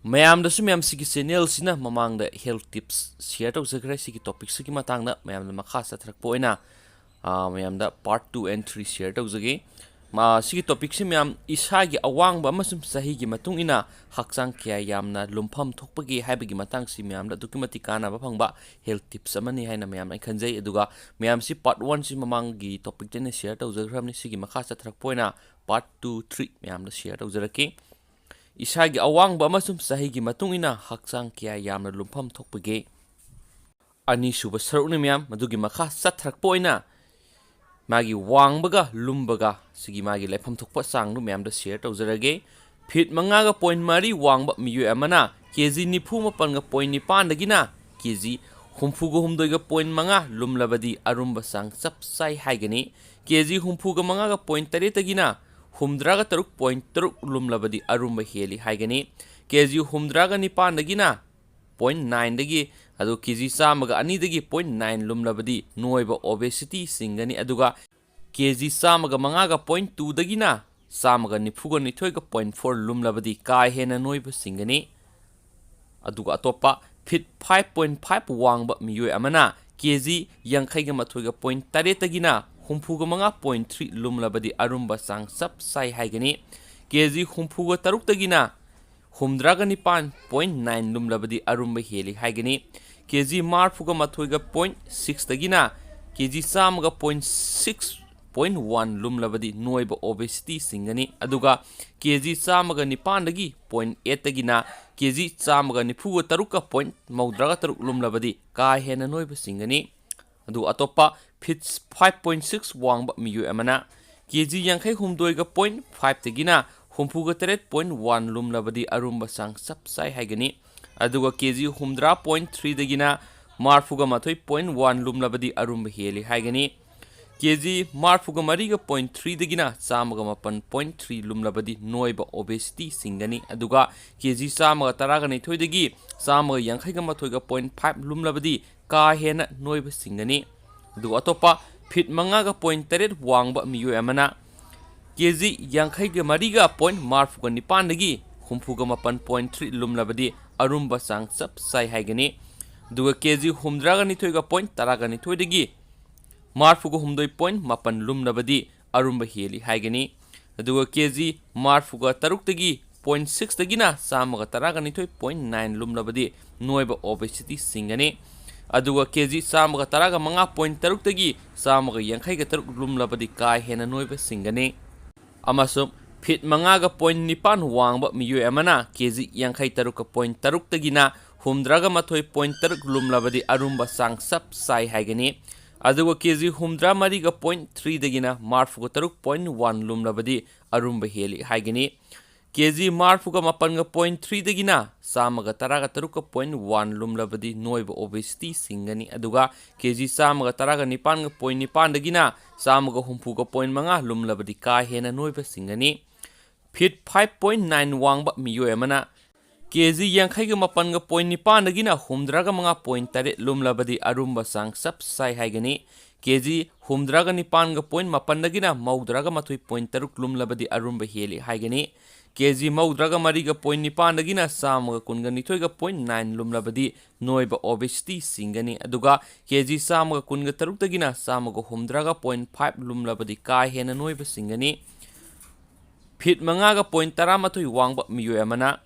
ꯃꯌꯥꯝꯗꯁꯨ ꯃꯌꯥꯝ ꯁꯤꯒꯤ ꯆꯦꯅꯦꯜꯁꯤꯅ ꯃꯃꯥꯡꯗ ꯍꯦꯜꯊ ꯇꯤꯞꯁ ꯁꯤꯌꯔ ꯇꯧꯖꯈ꯭ꯔꯦ ꯁꯤꯒꯤ ꯇꯣꯄꯤꯛꯁꯤꯒꯤ ꯃꯇꯥꯡꯗ ꯃꯌꯥꯝꯗ ꯃꯈꯥ ꯆꯠꯊꯔꯛꯄ ꯑꯣꯏꯅ ꯃꯌꯥꯝꯗ ꯄꯥꯔꯠ 2 and 3 ꯁꯤꯌꯔ ꯇꯧꯖꯒꯦ ꯁꯤꯒꯤ ꯇꯣꯄꯤꯛꯁꯤ ꯃꯌꯥꯝ ꯏꯁꯥꯒꯤ ꯑꯋꯥꯡꯕ ꯑꯃꯁꯨꯡ ꯆꯍꯤꯒꯤ ꯃꯇꯨꯡ ꯏꯟꯅ ꯍꯛꯆꯥꯡ ꯀꯌꯥ ꯌꯥꯝꯅ ꯂꯨꯝꯐꯝ ꯊꯣꯛꯄꯒꯦ ꯍꯥꯏꯕꯒꯤ ꯃꯇꯥꯡꯁꯤ ꯃꯌꯥꯝꯗ ꯑꯗꯨꯛꯀꯤ ꯃꯇꯤꯛ ꯀꯥꯟꯅꯕ ꯐꯪꯕ ꯍꯦꯜꯊ ꯇꯤꯞꯁ ꯑꯃꯅꯤ ꯍꯥꯏꯅ ꯃꯌꯥꯝꯅ ꯑꯩ ꯈꯟꯖꯩ ꯑꯗꯨꯒ ꯃꯌꯥꯝꯁꯤ ꯄꯥꯔꯠ 1ꯁꯤ ꯃꯃꯥꯡꯒꯤ ꯇꯣꯄꯤꯛꯇꯩꯅ ꯁꯤꯌꯔ ꯇꯧꯖꯈ꯭ꯔꯕꯅꯤ ꯁꯤꯒꯤ ꯃꯈꯥ ꯆꯠꯊꯔꯛꯄ ꯑꯣꯏꯅ ꯄꯥꯔꯠ 2, 3 ꯃꯌꯥꯝꯗ ꯁꯤꯌꯔ ꯇꯧꯖꯔꯛꯀꯦ ꯏꯁꯥꯒꯤ ꯑꯋꯥꯡꯕ ꯑꯃꯁꯨꯡ ꯆꯍꯤꯒꯤ ꯃꯇꯨꯡ ꯏꯟꯅ ꯍꯛꯆꯥꯡ ꯀꯌꯥ ꯌꯥꯝꯅ ꯂꯨꯝꯐꯝ ꯊꯣꯛꯄꯒꯦ ꯑꯅꯤꯁꯨꯕ ꯁꯔꯨꯛꯅꯤ ꯃꯌꯥꯝ ꯃꯗꯨꯒꯤ ꯃꯈꯥ ꯆꯠꯊꯔꯛꯄ ꯑꯣꯏꯅ ꯃꯥꯒꯤ ꯋꯥꯡꯕꯒ ꯂꯨꯝꯕꯒ ꯁꯤꯒꯤ ꯃꯥꯒꯤ ꯂꯩꯐꯝ ꯊꯣꯛꯄ ꯆꯥꯡꯗꯨ ꯃꯌꯥꯝꯗ ꯁꯤꯌꯔ ꯇꯧꯖꯔꯒꯦ ꯐꯤꯠ 5.4 ꯋꯥꯡꯕ ꯃꯤꯑꯣꯏ ꯑꯃꯅ ꯀꯦꯖꯤ 94.9 ꯀꯦꯖꯤ humfuga lumlabadi arumba sang chap sai haigani kg 35.8 humdraga 3.3 lumlabadi arumba heli haigani kg humdraga 9 0.9 dagi adu kg samaga ani dagi 0.9 lumlabadi noiba obesity singani aduga kg samaga 5.2 dagina samaga nifuga nithoiga 0.4 lumlabadi ka hena noiba singani aduga atopa fit 5.5 wangba miyoi amana kg yankhaiga mathoiga 0.8 tagina humfuga 5.3 lumlabadi arumba sang sap sai haigani kg humfuga 3 tagina humdraga 9.9 lumlabadi arumba heli haigani kg marfuga mathoiga 0.6 tagina kg samaga 0.1 lumlabadi noiba obesity singani aduga kg samaga 9 dagi 0.8 tagina kg samaga nifuga taruka point maudraga taruk lumlabadi ka hena noiba singani adu atopa fit 5.6 wangba miyu amana kg yankhai humdoiga 0.5 tagina humfuga 3.1 lumlabadi arumba sang sap sai haigani aduga kg humdra 0.3 dagina marfuga mathoi 0.1 lumlabadi arumba heli haigani kg marfuga mariga 0.3 dagina samaga 8.3 lumlabadi noiba obesity singani aduga kg samaga taraga nithoi dagi samaga yankhaiga mathoiga 0.5 lumlabadi ka hena noiba singani adu atopa fit 5.8 wangba miyoi amana kg yankhaiga mariga point marfuga 9 dagi humfuga 8.3 lumlabadi arumba sang sap sai haigani aduga kg humdraga nithoiga point taraga nithoi dagi marfuga 8.8 lumlabadi arumba heli haigani aduga kg marfuga 3 dagi 0.6 dagina samaga taraga nithoi 0.9 lumlabadi noiba obesity singani aduga kg samaga taraga 5.3 dagi samaga yankhaiga 3 lumlabadi ka hena noiba singani amasum fit 5.9 wangba miyoi amana kg yankhai 3.3 dagina humdraga mathoi 0.3 lumlabadi arumba sang sap sai haigani aduga kg humdra mariga 0.3 dagina marfuga 3.1 lumlabadi arumba heli haigani kg marfuga 8.3 dagina samaga taraga 3.1 lumlabadi noiba obesity singani aduga kg samaga taraga 9.9 dagina samaga humfuga 0.5 lumlabadi ka hena noiba singani fit 5.9 wangba miyoi amana kg yankhaiga 8.9 dagina humdraga 5.8 lumlabadi arumba sang sap sai haigani kg humdraga 9.8 dagina maudraga mathoi 0.3 lumlabadi arumba heli haigani kg maudraga mariga 0.9 dagina samaga kunga nithoiga 0.9 lumlabadi noiba obesity singani aduga kg samaga kunga 3 dagina samaga humdraga 0.5 lumlabadi ka hena noiba singani fit 5.13 wangba miyoi amana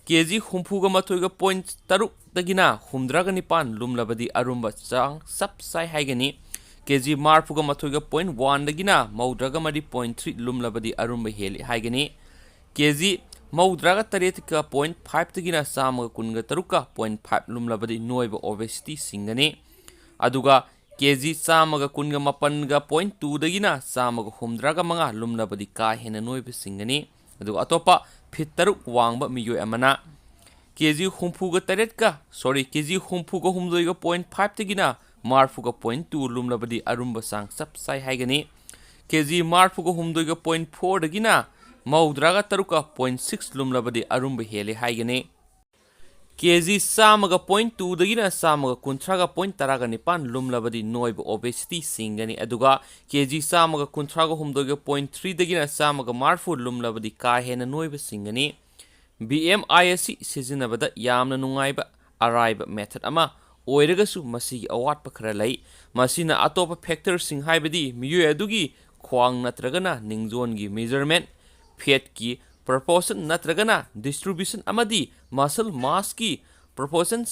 kg humfuga mathoiga 0.3 dagina humdraga 9 lumlabadi arumba sang sap sai haigani kg marfuga mathoiga 0.1 dagina maudraga mari 0.3 lumlabadi arumba heli haigani kg maudraga 3.5 dagina samaga kunga 3.5 lumlabadi noiba obesity singani aduga kg samaga kunga 8.2 dagina samaga humdraga 5 lumlabadi ka hena noiba singani aduga atopa fit 3 wangba miyoi amana kg humfuga 3 kg humfuga 0.5 dagina marfuga 0.2 lumlabadi arumba sang sap sai haigani kg marfuga 0.4 dagina maudraga 3.6 lumlabadi arumba heli haigani kg samaga 0.2 dagina samaga kuntraga 0.19 lumlabadi noiba obesity singani aduga kg samaga kuntraga 0.3 dagina samaga marfu lumlabadi ka hena noiba singani BMI asi sizinabada yamna nungaiba araiba method ama oiragasu masigi awatpa khara lai masina atopa factor sing haibadi miyu adugi khwang natragana ningzon gi measurement fat ki proportion natragana distribution amadi muscle mass ki proportion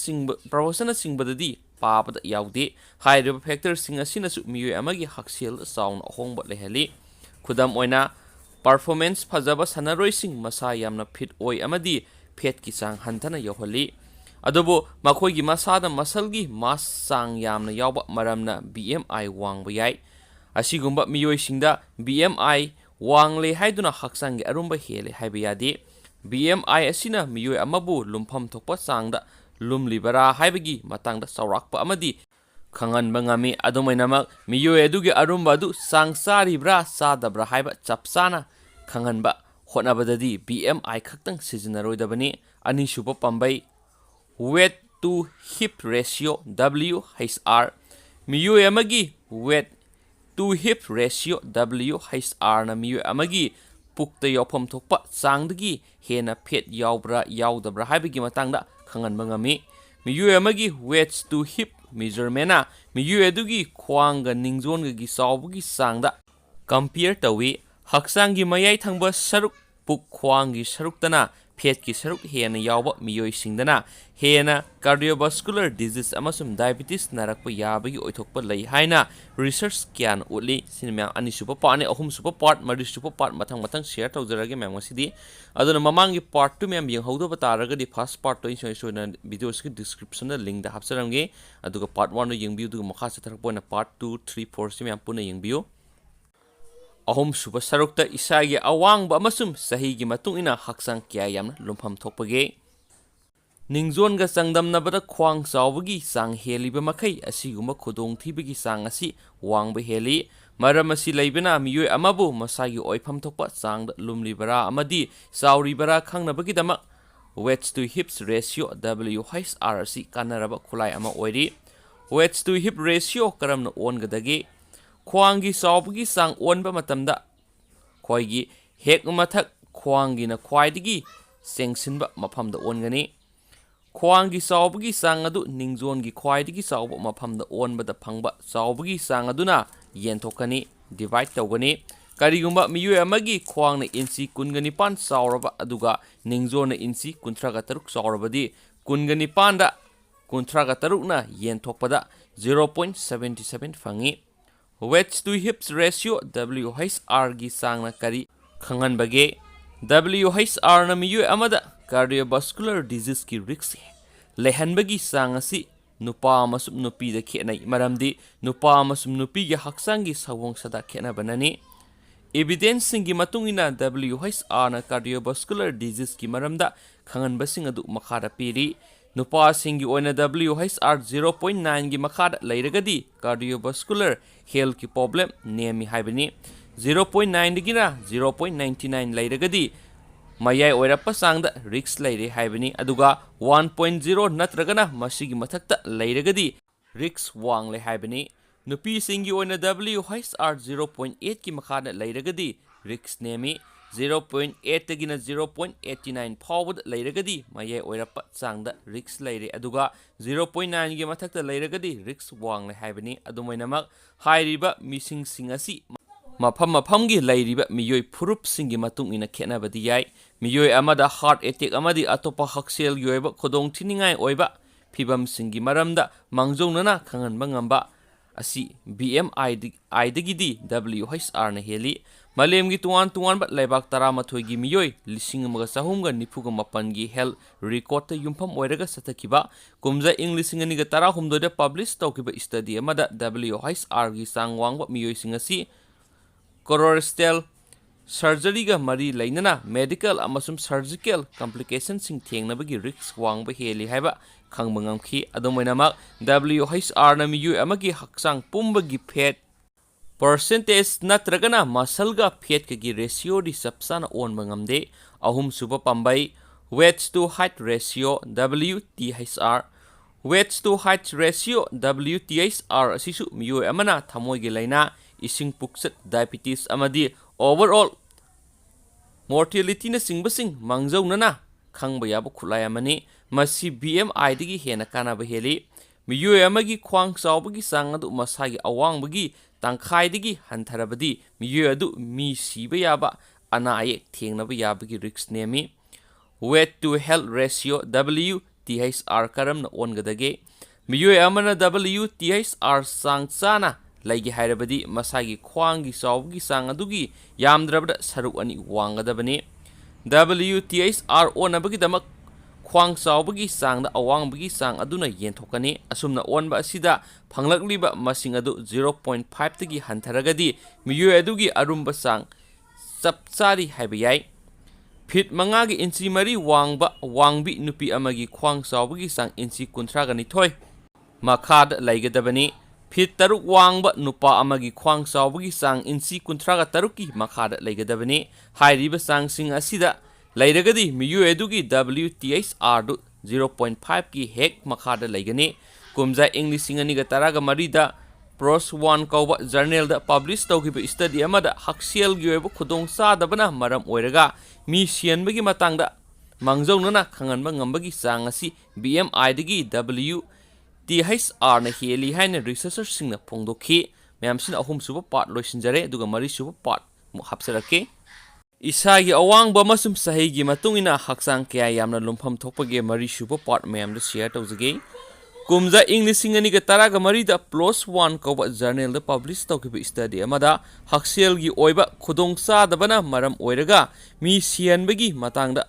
singbadadi पापद याउदे हाइरब factor सिंग असिनसु मियोय अमगी हक्सेल साउन अहोंग लेहली खुदम ओइना परफॉर्मेंस फजब सनरोय सिंग मसा यामना फिट ओय अमदी फेट की चांग हंथना यहोली अदबो मखोयगी मसादा मसलगी मास चांग यामना यावबा मरमना BMI वांगबा याय असिगुंबा मियोय सिंगदा BMI वांगले हाइदुना हक्सांगी अरुंबा हेले हाइबा यादे BMI असिना मियोय अमबु लुम्फम थोकपा चांगदा lumlibara haibagi matangda saurakpa amadi khangan bangami adumainama miyoy adugi arumba du sangsaribra sadabra haiba chapsana khangan ba honabadadi BMI khaktang sizinaroidabani ani suba pambai weight to hip ratio WHR miyoy amagi weight to hip ratio WHR na miyoy amagi pukta yopam thokpa sangdagi hena phet yawbra yawdabra haibagi matangda khangan bangami miyu amagi weights to hip measurement miyu adugi khwanga ningzon gi sawbugi sangda compare tawi haksangi mayai thangba saruk puk khwangi saruktana phet ki saruk hena yawba miyoy singdana hena cardiovascular disease amasum diabetes narakpa yabagi oithokpa lai haina research kyan utli sinma ani super part ne ahum super part mari super part mathang share tawjarage mem ngasidi aduna mamangi part 2 mem yeng hawdo bataraga di first part to so na videos ki description na link da hapsaramge aduga part 1 no yeng biu du makha sa tharak na part 2 3 4 sim mem puna yeng biu ahum suba sarukta Eshagi Awangba amasum sahi gi matung ina hakchang kayam lumpham thokpage ningzon ga changdamnabada khwang chawbagi sang heliba makai asiguma khudong thibagi sang asi wangba heli maram asi leibena miyoy amabu masagi oipham thokpa changda lumlibara amadi chawribara khangnabagi dama weights to hips ratio WHR asi kanaraba khulai ama oiri weights to hip ratio karamna ongadagi khwangi chawbagi sang onba matamda khoigi hek mathak khwangi na khwaidigi sengsinba maphamda ongani khwangi chawbagi sang adu ningzon gi khwaidigi chawba maphamda onbada phangba chawbagi sang aduna yenthokani divide tawgani karigumba miyoy amagi khwangna inchi kungani pan chawraba aduga ningzona inchi kunthraga taruk chawrabadi kungani panda kunthraga tarukna yenthokpada 0.77 phangi weights to hips ratio WHR gi sangna kari khangan bage WHR na miyoy amada cardiovascular disease ki risk lehanbagi sangasi nupa amasum nupi da khenai maramdi nupa amasum nupi gi haksangi sawong sada khena banani evidence singi matungina WHR na cardiovascular disease ki maramda khangan basing adu makhara piri nupa singi oina WHR 0.9 gi makhada leiragadi cardiovascular health ki problem nemi haibani 0.9 digina 0.99 leiragadi mayai oirappa sangda risk leire haibani aduga 1.0 natragana masigi mathakta leiragadi risk wang le haibani nupi singi oina WHR 0.8 ki makhada leiragadi risk nemi 0.8 tagina 0.89 forward leiragadi mayai oirappa sangda risk leire aduga 0.9 gi mathakta leiragadi risk wang le haibani adumainamak hairiba mising singasi mafam gi leiriba miyoy phurup singi matung ina khenabadi yai miyoy amada heart attack amadi atopa haksel yoiba khodong thiningai oiba phibam singi maramda mangjongnana khanganba ngamba asi BMI dagidi WHR na heli malemgi tuan ba lebak taramathoi gi miyoy lising amaga sahumga nifuga mapan gi health record ta yumpham oiraga satakiba kumja lising ani ga tara humdo da publish tawkiba study amada WHR gi sangwangba miyoy singasi colorectal surgery ga mari lainana medical amasum surgical complications sing thengnabagi risk wangba heli haiba khangbangamki adomainamak WHR na miyoy amagi hakchang pumbagi fat percentage natragana muscle ga fat gi ratio di sapsana on bangamde ahum suba pambai weights to height ratio WTHR weights to height ratio WTHR asisu miyoy amana thamoi gi laina ising puksat diabetes amadi overall mortality na singbasing mangjaw nana ꯈꯪꯕ ꯌꯥꯕ ꯈꯨꯠꯂꯥꯏ ꯑꯃꯅꯤ ꯃꯁꯤ BMI ꯗꯒꯤ ꯍꯦꯟꯅ ꯀꯥꯟꯅꯕ ꯍꯦꯜꯂꯤ ꯃꯤꯑꯣꯏ ꯑꯃꯒꯤ ꯈ꯭ꯋꯥꯡ ꯆꯥꯎꯕꯒꯤ ꯆꯥꯡ ꯑꯗꯨ ꯃꯁꯥꯒꯤ ꯑꯋꯥꯡꯕꯒꯤ ꯇꯪꯈꯥꯏꯗꯒꯤ ꯍꯟꯊꯔꯕꯗꯤ ꯃꯤꯑꯣꯏ ꯑꯗꯨ ꯃꯤ ꯁꯤꯕ ꯌꯥꯕ ꯑꯅꯥ ꯑꯌꯦꯛ ꯊꯦꯡꯅꯕ ꯌꯥꯕꯒꯤ ꯔꯤꯛꯁ ꯅꯦꯝꯃꯤ weight to health ratio WTHR ꯀꯔꯝꯅ ꯑꯣꯟꯒꯗꯒꯦ ꯃꯤꯑꯣꯏ ꯑꯃꯅ WTHR ꯆꯥꯡ ꯆꯥꯅ ꯂꯩꯒꯦ ꯍꯥꯏꯔꯕꯗꯤ ꯃꯁꯥꯒꯤ ꯈ꯭ꯋꯥꯡꯒꯤ ꯆꯥꯎꯕꯒꯤ ꯆꯥꯡ ꯑꯗꯨꯒꯤ ꯌꯥꯝꯗ꯭ꯔꯕꯗ ꯁꯔꯨꯛ ꯑꯅꯤ ꯋꯥꯡꯒꯗꯕꯅꯤ WTHR ꯑꯣꯟꯅꯕꯒꯤꯗꯃꯛ ꯈ꯭ꯋꯥꯡ ꯆꯥꯎꯕꯒꯤ ꯆꯥꯡꯗ ꯑꯋꯥꯡꯕꯒꯤ ꯆꯥꯡ ꯑꯗꯨꯅ ꯌꯦꯟꯊꯣꯛꯀꯅꯤ ꯑꯁꯨꯝꯅ ꯑꯣꯟꯕ ꯑꯁꯤꯗ ꯐꯪꯂꯛꯂꯤꯕ ꯃꯁꯤꯡ ꯑꯗꯨ 0.5ꯇꯒꯤ ꯍꯟꯊꯔꯒꯗꯤ ꯃꯤꯑꯣꯏ ꯑꯗꯨꯒꯤ ꯑꯔꯨꯝꯕ ꯆꯥꯡ ꯆꯞ ꯆꯥꯔꯤ ꯍꯥꯏꯕ ꯌꯥꯏ ꯐꯤꯠ 5ꯒꯤ ꯏꯟꯆꯤ 4 ꯋꯥꯡꯕ ꯋꯥꯡꯕꯤ ꯅꯨꯄꯤ ꯑꯃꯒꯤ ꯈ꯭ꯋꯥꯡ ꯆꯥꯎꯕꯒꯤ ꯆꯥꯡ ꯏꯟꯆꯤ 32 ꯃꯈꯥꯗ ꯂꯩꯒꯗꯕꯅꯤ ꯐꯤꯠ 3 ꯋꯥꯡꯕ ꯅꯨꯄꯥ ꯑꯃꯒꯤ ꯈ꯭ꯋꯥꯡ ꯆꯥꯎꯕꯒꯤ ꯆꯥꯡ ꯏꯟꯆꯤ 33ꯀꯤ ꯃꯈꯥꯗ ꯂꯩꯒꯗꯕꯅꯤ ꯍꯥꯏꯔꯤꯕ ꯆꯥꯡꯁꯤꯡ ꯑꯁꯤꯗ ꯂꯩꯔꯒꯗꯤ ꯃꯤꯑꯣꯏ ꯑꯗꯨꯒꯤ WTHR ꯗꯨ 0.5ꯀꯤ ꯍꯦꯛ ꯃꯈꯥꯗ ꯂꯩꯒꯅꯤ ꯀꯨꯝꯖꯥ ꯏꯪ 2013ꯗ PROS 1 ꯀꯧꯕ ꯖꯔꯅꯦꯜꯗ ꯄꯕ꯭ꯂꯤꯁ ꯇꯧꯈꯤꯕ ꯁ꯭ꯇꯗꯤ ꯑꯃꯗ ꯍꯛꯁꯦꯜꯒꯤ ꯑꯣꯏꯕ ꯈꯨꯗꯣꯡꯆꯥꯗꯕꯅ ꯃꯔꯝ ꯑꯣꯏꯔꯒ ꯃꯤ ꯁꯤꯍꯟꯕꯒꯤ ꯃꯇꯥꯡꯗ ꯃꯥꯡꯖꯧꯅꯅ ꯈꯪꯍꯟꯕ ꯉꯝꯕꯒꯤ ꯆꯥꯡ ꯑꯁꯤ BMI ꯗꯒꯤ WTHR ꯅ ꯍꯦꯜꯂꯤ ꯍꯥꯏꯅ ꯔꯤꯁꯔꯆꯔꯁꯤꯡꯅ ꯐꯣꯡꯗꯣꯛꯈꯤ ꯃꯌꯥꯝꯁꯤꯅ ꯑꯍꯨꯝꯁꯨꯕ ꯄꯥꯔꯠ ꯂꯣꯏꯁꯤꯟꯖꯔꯦ ꯑꯗꯨꯒ ꯃꯔꯤꯁꯨꯕ ꯄꯥꯔꯠ ꯑꯃꯨꯛ ꯍꯥꯞꯆꯔꯛꯀꯦ ꯏꯁꯥꯒꯤ ꯑꯋꯥꯡꯕ ꯑꯃꯁꯨꯡ ꯆꯍꯤꯒꯤ ꯃꯇꯨꯡ ꯏꯟꯅ ꯍꯛꯆꯥꯡ ꯀꯌꯥ ꯌꯥꯝꯅ ꯂꯨꯝꯐꯝ ꯊꯣꯛꯄꯒꯦ ꯃꯔꯤꯁꯨꯕ ꯄꯥꯔꯠ ꯃꯌꯥꯝꯗ ꯁꯤꯌꯔ ꯇꯧꯖꯒꯦ ꯀꯨꯝꯖꯥ ꯏꯪ 2013ꯗ PLOS 1 ꯀꯧꯕ ꯖꯔꯅꯦꯜꯗ ꯄꯕ꯭ꯂꯤꯁ ꯇꯧꯈꯤꯕ ꯁ꯭ꯇꯗꯤ ꯑꯃꯗ ꯍꯛꯁꯦꯜꯒꯤ ꯑꯣꯏꯕ ꯈꯨꯗꯣꯡꯆꯥꯗꯕꯅ ꯃꯔꯝ ꯑꯣꯏꯔꯒ ꯃꯤ ꯁꯤꯍꯟꯕꯒꯤ ꯃꯇꯥꯡꯗ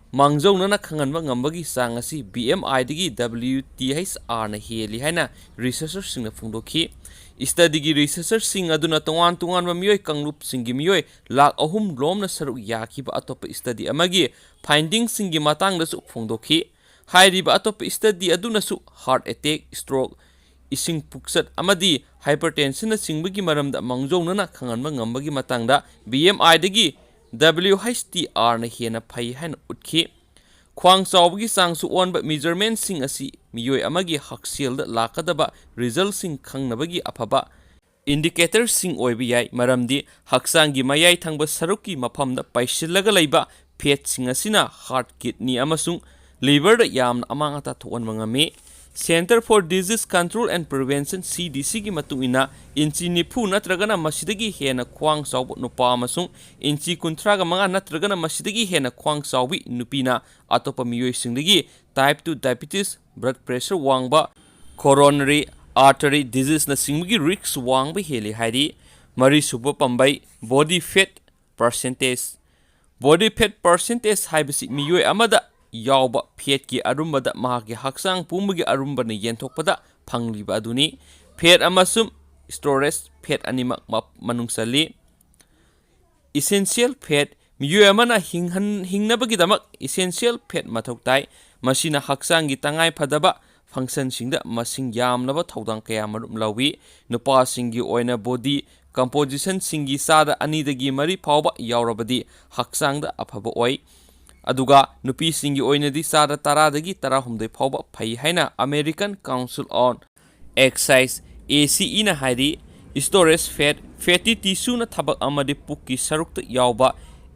ꯃꯥꯡꯖꯧꯅꯅ ꯈꯪꯍꯟꯕ ꯉꯝꯕꯒꯤ ꯆꯥꯡ ꯑꯁꯤ BMI ꯗꯒꯤ WTHR ꯅ ꯍꯦꯜꯂꯤ ꯍꯥꯏꯅ ꯔꯤꯁꯔꯆꯔꯁꯤꯡꯅ ꯐꯣꯡꯗꯣꯛꯈꯤ ꯁ꯭ꯇꯗꯤꯒꯤ ꯔꯤꯁꯔꯆꯔꯁꯤꯡ ꯑꯗꯨꯅ ꯇꯣꯉꯥꯟ ꯇꯣꯉꯥꯟꯕ ꯃꯤꯑꯣꯏ ꯀꯥꯡꯂꯨꯞꯁꯤꯡꯒꯤ ꯃꯤꯑꯣꯏ 3,00,000 ꯂꯣꯝꯅ ꯁꯔꯨꯛ ꯌꯥꯈꯤꯕ ꯑꯇꯣꯞꯄ ꯁ꯭ꯇꯗꯤ ꯑꯃꯒꯤ ꯐꯥꯏꯟꯗꯤꯡꯁꯤꯡꯒꯤ ꯃꯇꯥꯡꯗꯁꯨ ꯐꯣꯡꯗꯣꯛꯈꯤ ꯍꯥꯏꯔꯤꯕ ꯑꯇꯣꯞꯄ ꯁ꯭ꯇꯗꯤ ꯑꯗꯨꯅꯁꯨ ꯍꯥꯔꯠ ꯑꯦꯇꯦꯛ ꯁ꯭ꯇ꯭ꯔꯣꯛ ꯏꯁꯤꯡ ꯄꯨꯛꯆꯠ ꯑꯃꯗꯤ ꯍꯥꯏꯄꯔꯇꯦꯟꯁꯟꯅꯆꯤꯡꯕꯒꯤ ꯃꯔꯝꯗ ꯃꯥꯡꯖꯧꯅꯅ ꯈꯪꯍꯟꯕ ꯉꯝꯕꯒꯤ ꯃꯇꯥꯡꯗ BMI ꯗꯒꯤ WHTR ꯅ ꯍꯦꯟꯅ ꯐꯩ ꯍꯥꯏꯅ ꯎꯠꯈꯤ ꯈ꯭ꯋꯥꯡ ꯆꯥꯎꯕꯒꯤ ꯆꯥꯡꯁꯨ ꯑꯣꯟꯕ ꯃꯤꯖꯔꯃꯦꯟꯠꯁꯤꯡ ꯑꯁꯤ ꯃꯤꯑꯣꯏ ꯑꯃꯒꯤ ꯍꯛꯁꯦꯜꯗ ꯂꯥꯛꯀꯗꯕ ꯔꯤꯖꯜꯠꯁꯤꯡ ꯈꯪꯅꯕꯒꯤ ꯑꯐꯕ ꯏꯟꯗꯤꯀꯦꯇꯔꯁꯤꯡ ꯑꯣꯏꯕ ꯌꯥꯏ ꯃꯔꯝꯗꯤ ꯍꯛꯆꯥꯡꯒꯤ ꯃꯌꯥꯏ ꯊꯪꯕ ꯁꯔꯨꯛꯀꯤ ꯃꯐꯝꯗ ꯄꯩꯁꯤꯜꯂꯒ ꯂꯩꯕ ꯐꯦꯠꯁꯤꯡ ꯑꯁꯤꯅ ꯍꯥꯔꯠ ꯀꯤꯗꯅꯤ ꯑꯃꯁꯨꯡ ꯂꯤꯚꯔꯗ ꯌꯥꯝꯅ ꯑꯃꯥꯡ ꯑꯇꯥ ꯊꯣꯛꯍꯟꯕ ꯉꯝꯃꯤ centre for disease control and prevention CDCꯒꯤ ꯃꯇꯨꯡ ꯏꯟꯅ ꯏꯟꯆꯤ 40 ꯅꯠꯇ꯭ꯔꯒꯅ ꯃꯁꯤꯗꯒꯤ ꯍꯦꯟꯅ ꯈ꯭ꯋꯥꯡ ꯆꯥꯎꯕ ꯅꯨꯄꯥ ꯑꯃꯁꯨꯡ ꯏꯟꯆꯤ 35 ꯅꯠꯇ꯭ꯔꯒꯅ ꯃꯁꯤꯗꯒꯤ ꯍꯦꯟꯅ ꯈ꯭ꯋꯥꯡ ꯆꯥꯎꯕꯤ ꯅꯨꯄꯤꯅ ꯑꯇꯣꯞꯄ ꯃꯤꯑꯣꯏꯁꯤꯡꯗꯒꯤ ꯇꯥꯏꯞ 2 ꯗꯥꯏꯕꯦꯇꯤꯁ ꯕ꯭ꯂꯗ ꯄ꯭ꯔꯦꯁꯔ ꯋꯥꯡꯕ ꯀꯣꯔꯣꯅꯔꯤ ꯑꯥꯔꯇꯔꯤ ꯗꯤꯖꯤꯁꯅꯆꯤꯡꯕꯒꯤ ꯔꯤꯛꯁ ꯋꯥꯡꯕ ꯍꯦꯜꯂꯤ ꯍꯥꯏꯔꯤ ꯃꯔꯤꯁꯨꯕ ꯄꯥꯝꯕꯩ body fat percentage body fat percentage ꯍꯥꯏꯕꯁꯤ ꯃꯤꯑꯣꯏ ꯑꯃꯗ ꯌꯥꯎꯕ ꯐꯦꯠꯀꯤ ꯑꯔꯨꯝꯕꯗ ꯃꯍꯥꯛꯀꯤ ꯍꯛꯆꯥꯡ ꯄꯨꯝꯕꯒꯤ ꯑꯔꯨꯝꯕꯅ ꯌꯦꯟꯊꯣꯛꯄꯗ ꯐꯪꯂꯤꯕ ꯑꯗꯨꯅꯤ ꯐꯦꯠ ꯑꯃꯁꯨꯡ ꯁ꯭ꯇꯣꯔꯦꯖ ꯐꯦꯠ ꯑꯅꯤꯃꯛ ꯃꯅꯨꯡ ꯆꯜꯂꯤ ꯏꯁꯦꯟꯁꯤꯌꯦꯜ ꯐꯦꯠ ꯃꯤꯑꯣꯏ ꯑꯃꯅ ꯍꯤꯡꯅꯕꯒꯤꯗꯃꯛ ꯏꯁꯦꯟꯁꯤꯌꯦꯜ ꯐꯦꯠ ꯃꯊꯧ ꯇꯥꯏ ꯃꯁꯤꯅ ꯍꯛꯆꯥꯡꯒꯤ ꯇꯉꯥꯏꯐꯗꯕ ꯐꯪꯁꯟꯁꯤꯡꯗ ꯃꯁꯤꯡ ꯌꯥꯝꯂꯕ ꯊꯧꯗꯥꯡ ꯀꯌꯥ ꯃꯔꯨꯝ ꯂꯧꯏ ꯅꯨꯄꯥꯁꯤꯡꯒꯤ ꯑꯣꯏꯅ ꯕꯣꯗꯤ ꯀꯝꯄꯣꯖꯤꯁꯟꯁꯤꯡꯒꯤ ꯆꯥꯗ 2-4 ꯐꯥꯎꯕ ꯌꯥꯎꯔꯕꯗꯤ ꯍꯛꯆꯥꯡꯗ ꯑꯐꯕ ꯑꯣꯏ ꯑꯗꯨꯒ ꯅꯨꯄꯤꯁꯤꯡꯒꯤ ꯑꯣꯏꯅꯗꯤ ꯆꯥꯗ 10-18 ꯐꯥꯎꯕ ꯐꯩ ꯍꯥꯏꯅ ꯑꯃꯦꯔꯤꯀꯟ ꯀꯥꯎꯟꯁꯤꯜ ꯑꯣꯟ ꯑꯦꯛꯁꯔꯁꯥꯏꯖ ACEꯅ ꯍꯥꯏꯔꯤ ꯁ꯭ꯇꯣꯔꯦꯖ ꯐꯦꯠ ꯐꯦꯇꯤ ꯇꯤꯁꯨꯅ ꯊꯕꯛ ꯑꯃꯗꯤ ꯄꯨꯛꯀꯤ ꯁꯔꯨꯛꯇ ꯌꯥꯎꯕ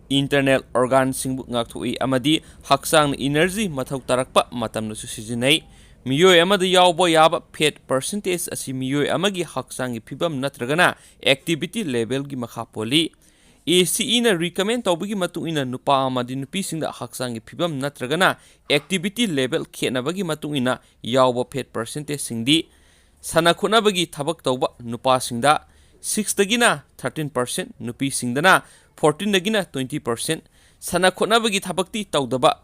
ꯏꯟꯇꯔꯅꯦꯜ ꯑꯣꯔꯒꯥꯟꯁꯤꯡꯕꯨ ꯉꯥꯛꯊꯣꯛꯏ ꯑꯃꯗꯤ ꯍꯛꯆꯥꯡꯅ ꯏꯅꯔꯖꯤ ꯃꯊꯧ ꯇꯥꯔꯛꯄ ꯃꯇꯝꯗꯁꯨ ꯁꯤꯖꯤꯟꯅꯩ ꯃꯤꯑꯣꯏ ꯑꯃꯗ ꯌꯥꯎꯕ ꯌꯥꯕ ꯐꯦꯠ ꯄꯔꯁꯦꯟꯇꯦꯖ ꯑꯁꯤ ꯃꯤꯑꯣꯏ ꯑꯃꯒꯤ ꯍꯛꯆꯥꯡꯒꯤ ꯐꯤꯕꯝ ꯅꯠꯇ꯭ꯔꯒꯅ ꯑꯦꯛꯇꯤꯚꯤꯇꯤ ꯂꯦꯚꯦꯜꯒꯤ ꯃꯈꯥ ꯄꯣꯜꯂꯤ ACEꯅ ꯔꯤꯀꯃꯦꯟ ꯇꯧꯕꯒꯤ ꯃꯇꯨꯡ ꯏꯟꯅ ꯅꯨꯄꯥ ꯑꯃꯗꯤ ꯅꯨꯄꯤꯁꯤꯡꯗ ꯍꯛꯆꯥꯡꯒꯤ ꯐꯤꯕꯝ ꯅꯠꯇ꯭ꯔꯒꯅ ꯑꯦꯛꯇꯤꯚꯤꯇꯤ ꯂꯦꯚꯦꯜ ꯈꯦꯠꯅꯕꯒꯤ ꯃꯇꯨꯡ ꯏꯟꯅ ꯌꯥꯎꯕ ꯐꯦꯠ ꯄꯔꯁꯦꯟꯇꯦꯖꯁꯤꯡꯗꯤ ꯁꯥꯟꯅ ꯈꯣꯠꯅꯕꯒꯤ ꯊꯕꯛ ꯇꯧꯕ ꯅꯨꯄꯥꯁꯤꯡꯗ 6 13% ꯅꯨꯄꯤꯁꯤꯡꯗꯅ 14 20% ꯁꯥꯟꯅ ꯈꯣꯠꯅꯕꯒꯤ ꯊꯕꯛꯇꯤ ꯇꯧꯗꯕ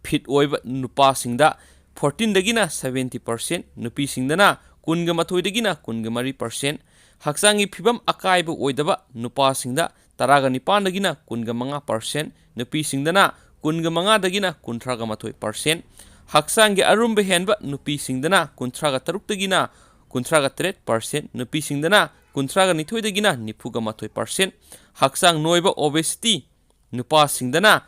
ꯐꯤꯠ ꯑꯣꯏꯕ ꯅꯨꯄꯥꯁꯤꯡꯗ 14 70% ꯅꯨꯄꯤꯁꯤꯡꯗꯅ 12 23% ꯍꯛꯆꯥꯡꯒꯤ ꯐꯤꯕꯝ ꯑꯀꯥꯏꯕ ꯑꯣꯏꯗꯕ ꯅꯨꯄꯥꯁꯤꯡꯗ 19 15% ꯅꯨꯄꯤꯁꯤꯡꯗꯅ 15 19% ꯍꯛꯆꯥꯡꯒꯤ ꯑꯔꯨꯝꯕ ꯍꯦꯟꯕ ꯅꯨꯄꯤꯁꯤꯡꯗꯅ 33 38% ꯅꯨꯄꯤꯁꯤꯡꯗꯅ 32 91% ꯍꯛꯆꯥꯡ ꯅꯣꯏꯕ ꯑꯣꯕꯦꯁꯤꯇꯤ ꯅꯨꯄꯥꯁꯤꯡꯗꯅ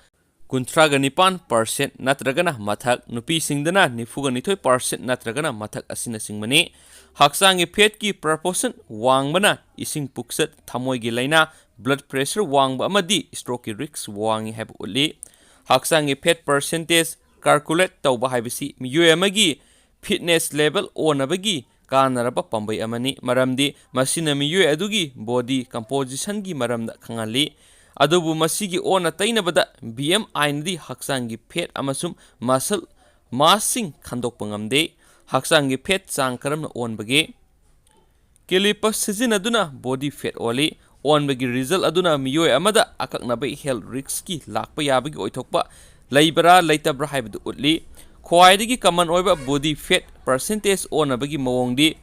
39% ꯅꯠꯇ꯭ꯔꯒꯅ ꯃꯊꯛ ꯅꯨꯄꯤꯁꯤꯡꯗꯅ 92% ꯅꯠꯇ꯭ꯔꯒꯅ ꯃꯊꯛ ꯑꯁꯤꯅꯆꯤꯡꯕꯅꯤ ꯍꯛꯆꯥꯡꯒꯤ ꯐꯦꯠꯀꯤ ꯄ꯭ꯔꯄꯣꯔꯁꯟ ꯋꯥꯡꯕꯅ ꯏꯁꯤꯡ ꯄꯨꯛꯆꯠ ꯊꯃꯣꯏꯒꯤ ꯂꯥꯏꯅꯥ ꯕ꯭ꯂꯗ ꯄ꯭ꯔꯦꯁꯔ ꯋꯥꯡꯕ ꯑꯃꯗꯤ ꯁ꯭ꯇ꯭ꯔꯣꯛꯀꯤ ꯔꯤꯛꯁ ꯋꯥꯡꯏ ꯍꯥꯏꯕ ꯎꯠꯂꯤ hakchang fat percentage calculate tauba haibisi miyoi amagi fitness level onabagi kanaraba pambai amani maramdi masina miyoi adugi body composition gi maramda khangali adubu masigi ona tainabada BMI nadi hakchang fat amasum muscle massing khandokpa ngamde hakchang fat chang karamna onbage caliper sizinaduna body fat oli onbagi result aduna miyoi amada akaknabai health risk ki lakpa yabagi oithokpa laibara laitabra haibadu utli khwaidagi common oiba body fat percentage onabagi mawongdi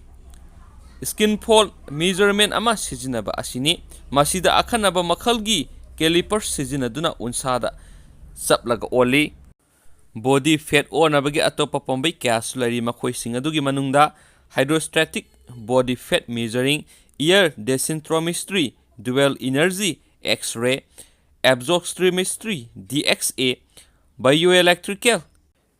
skin fold measurement ama sizinaba asini masida akhanaba makhalgi caliper sizinaduna unsada saplaga oli body fat onabagi atopa pombay kya sulari makhoi singadugi manungda hydrostatic body fat measuring ear densitometry dual energy x-ray absorptiometry DXA bioelectrical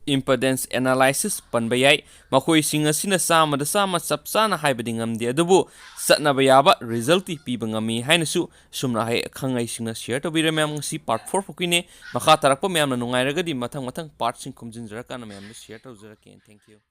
impedance analysis panbayai makhoi singasina samada sama sapsana haibadi ngamdi adubu satnaba yaba resulti piba ngami hainasu sumna hai khangai singna share to bire mem ngsi part 4 pokine makha tarakpa mem na nungai ragadi mathang mathang part sing khumjin jara kana mem share to jara ken thank you